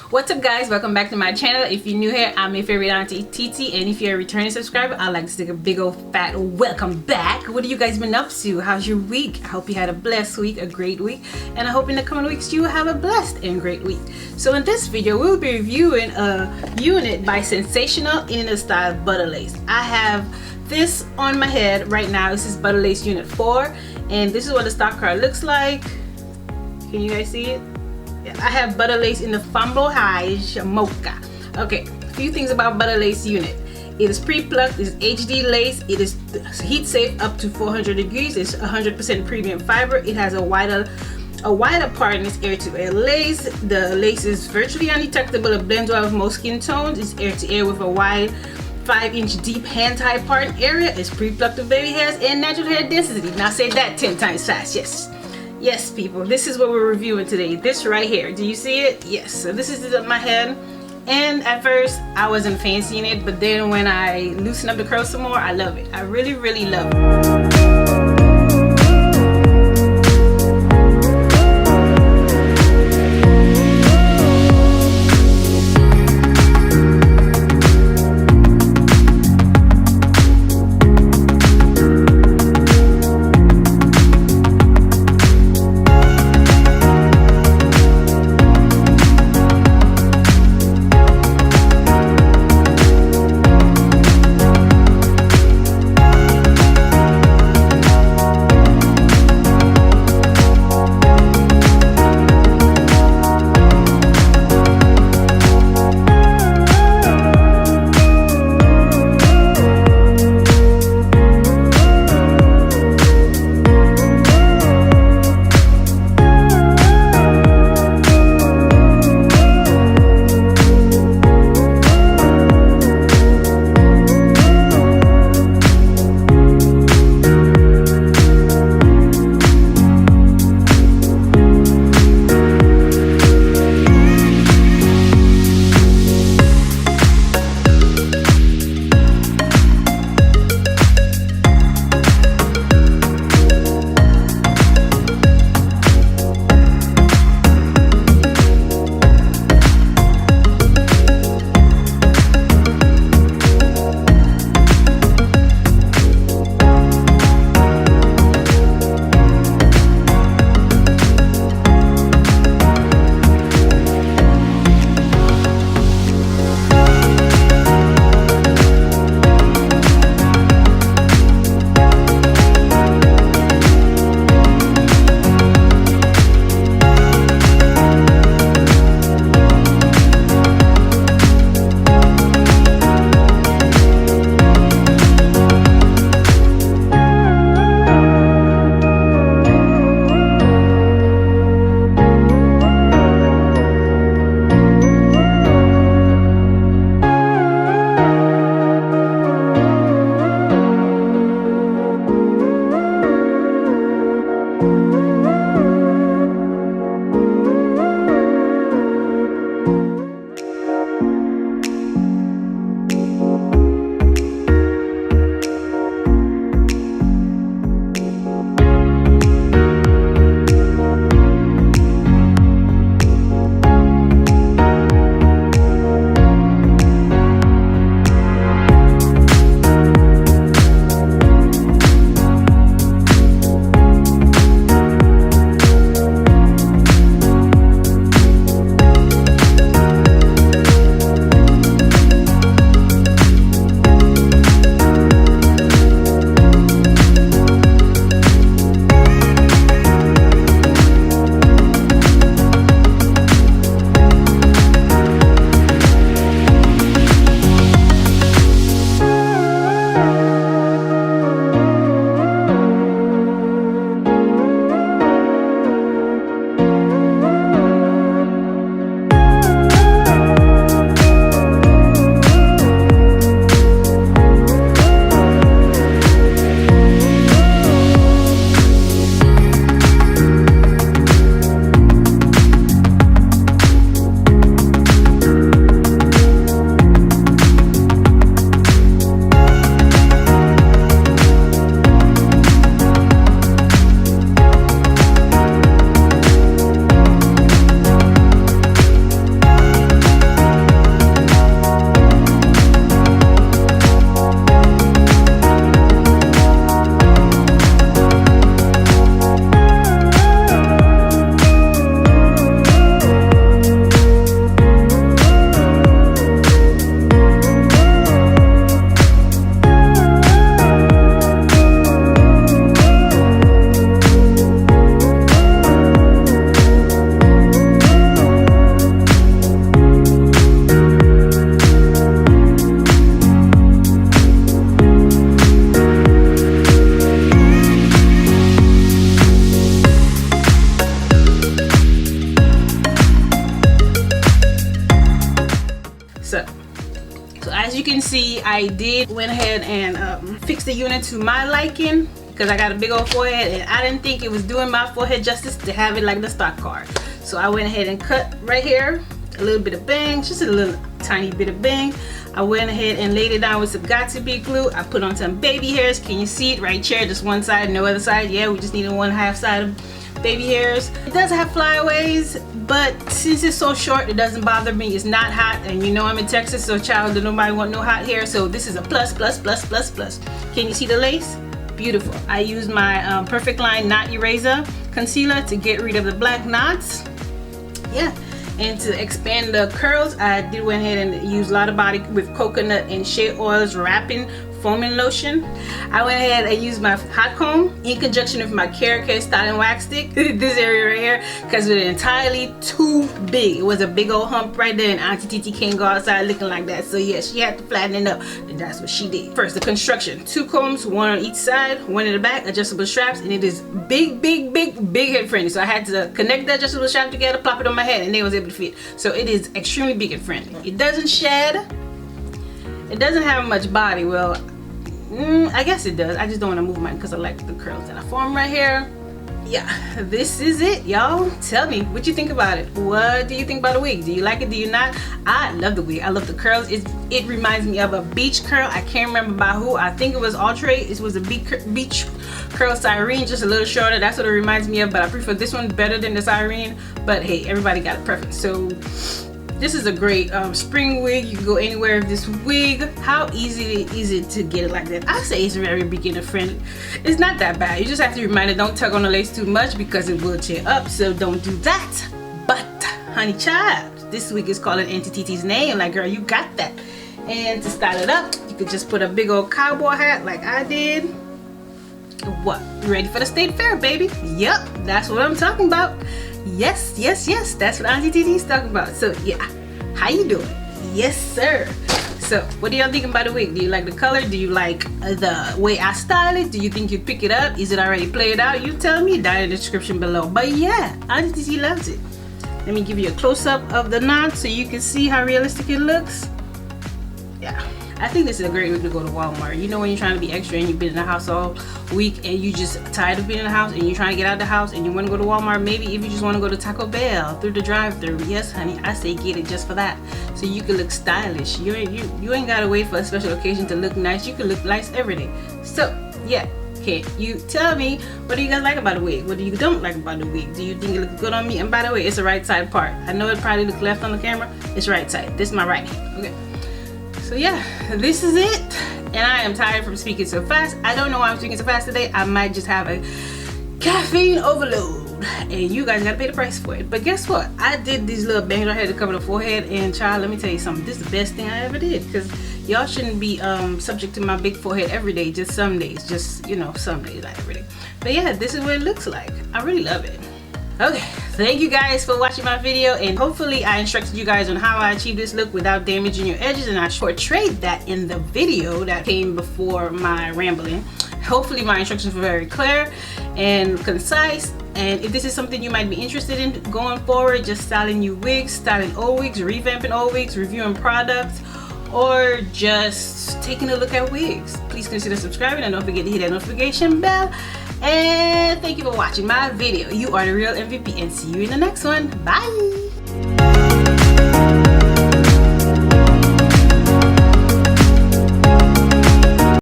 What's up guys, welcome back to my channel. If you're new here, I'm your favorite auntie TT, and if you're a returning subscriber, I'd like to take a big old fat welcome back. What have you guys been up to? How's your week? I hope you had a blessed week, a great week, and I hope in the coming weeks you will have a blessed and great week. So in this video we'll be reviewing a unit by Sensationnel in the style Butta Lace. I have this on my head right now. This is Butta Lace Unit 4, and this is what the stock card looks like. Can you guys see it? I have Butta Lace in the Flambeau High Mocha. Okay, a few things about Butta Lace Unit. It is pre-plucked, it's HD lace, it is heat safe up to 400 degrees, it's 100% premium fiber, it has a wider part in its air-to-air lace. The lace is virtually undetectable, it blends well with most skin tones, it's air-to-air with a wide 5-inch deep hand-tie part area, it's pre-plucked with baby hairs and natural hair density. Now say that 10 times fast, yes. Yes, people, this is what we're reviewing today. This right here, do you see it? Yes, so this is my head. And at first, I wasn't fancying it, but then when I loosen up the curls some more, I love it. I really, really love it. So as you can see, I did went ahead and fix the unit to my liking, because I got a big old forehead and I didn't think it was doing my forehead justice to have it like the stock card. So I went ahead and cut right here a little bit of bangs, just a little tiny bit of bang. I went ahead and laid it down with some Got2b glue. I put on some baby hairs. Can you see it right here? Just one side, no other side. Yeah, we just needed one half side of baby hairs. It does have flyaways, but since it's so short, it doesn't bother me. It's not hot, and you know I'm in Texas, so child, nobody want no hot hair. So this is a plus, plus, plus, plus, plus. Can you see the lace? Beautiful. I used my Perfect Line Knot Eraser Concealer to get rid of the black knots. Yeah. And to expand the curls, I did went ahead and use a lot of body with coconut and shea oils wrapping foaming lotion. I went ahead and used my hot comb in conjunction with my Carrot Cake styling wax stick. This area right here, because it was entirely too big. It was a big old hump right there, and Auntie Titi can't go outside looking like that. So yeah, she had to flatten it up, and that's what she did. First, the construction: 2 combs, one on each side, one in the back, adjustable straps, and it is big head friendly. So I had to connect the adjustable strap together, plop it on my head, and they was able to fit. So it is extremely big and friendly. It doesn't shed. It doesn't have much body. Well, I guess it does. I just don't want to move mine because I like the curls that I form right here. Yeah, this is it, y'all. Tell me what you think about it. What do you think about the wig? Do you like it? Do you not? I love the wig. I love the curls. It reminds me of a beach curl. I can't remember by who. I think it was Ultra. It was a beach curl Cyrene, just a little shorter. That's what it reminds me of, but I prefer this one better than the Cyrene. But hey, everybody got a preference. So this is a great spring wig. You can go anywhere with this wig. How easy is it to get it like that? I say it's very beginner friendly. It's not that bad. You just have to be reminded, don't tug on the lace too much because it will tear up, so don't do that. But honey child, this wig is called Auntie Titi's name. Like, girl, you got that. And to style it up, you could just put a big old cowboy hat like I did. What? You ready for the state fair, baby? Yep, that's what I'm talking about. Yes, that's what Auntie Titi is talking about. So yeah, how you doing? Yes, sir. So what do y'all think about the wig? Do you like the color? Do you like the way I style it? Do you think you'd pick it up? Is it already played out? You tell me down in the description below. But yeah, Auntie Titi loves it. Let me give you a close-up of the knot so you can see how realistic it looks. Yeah, I think this is a great week to go to Walmart. You know, when you're trying to be extra and you've been in the house all week and you just tired of being in the house and you're trying to get out of the house and you want to go to Walmart, maybe if you just want to go to Taco Bell through the drive-thru. Yes, honey, I say get it just for that, so you can look stylish. You ain't gotta wait for a special occasion to look nice. You can look nice every day. So yeah, okay, you tell me, what do you guys like about the wig? What do you don't like about the wig? Do you think it looks good on me? And by the way, it's a right side part. I know it probably looks left on the camera. It's right side. This is my right hand. Okay. So yeah, this is it, and I am tired from speaking so fast. I don't know why I'm speaking so fast today. I might just have a caffeine overload, and you guys gotta pay the price for it. But guess what? I did these little bangs right here to cover the forehead, and child, let me tell you something. This is the best thing I ever did, because y'all shouldn't be subject to my big forehead every day. Just some days, just, you know, some days, not every day. But yeah, this is what it looks like. I really love it. Okay, thank you guys for watching my video, and hopefully I instructed you guys on how I achieve this look without damaging your edges, and I portrayed that in the video that came before my rambling. Hopefully my instructions were very clear and concise, and if this is something you might be interested in going forward, just styling new wigs, styling old wigs, revamping old wigs, reviewing products, or just taking a look at wigs, please consider subscribing and don't forget to hit that notification bell. And thank you for watching my video. You are the real MVP, and see you in the next one. Bye.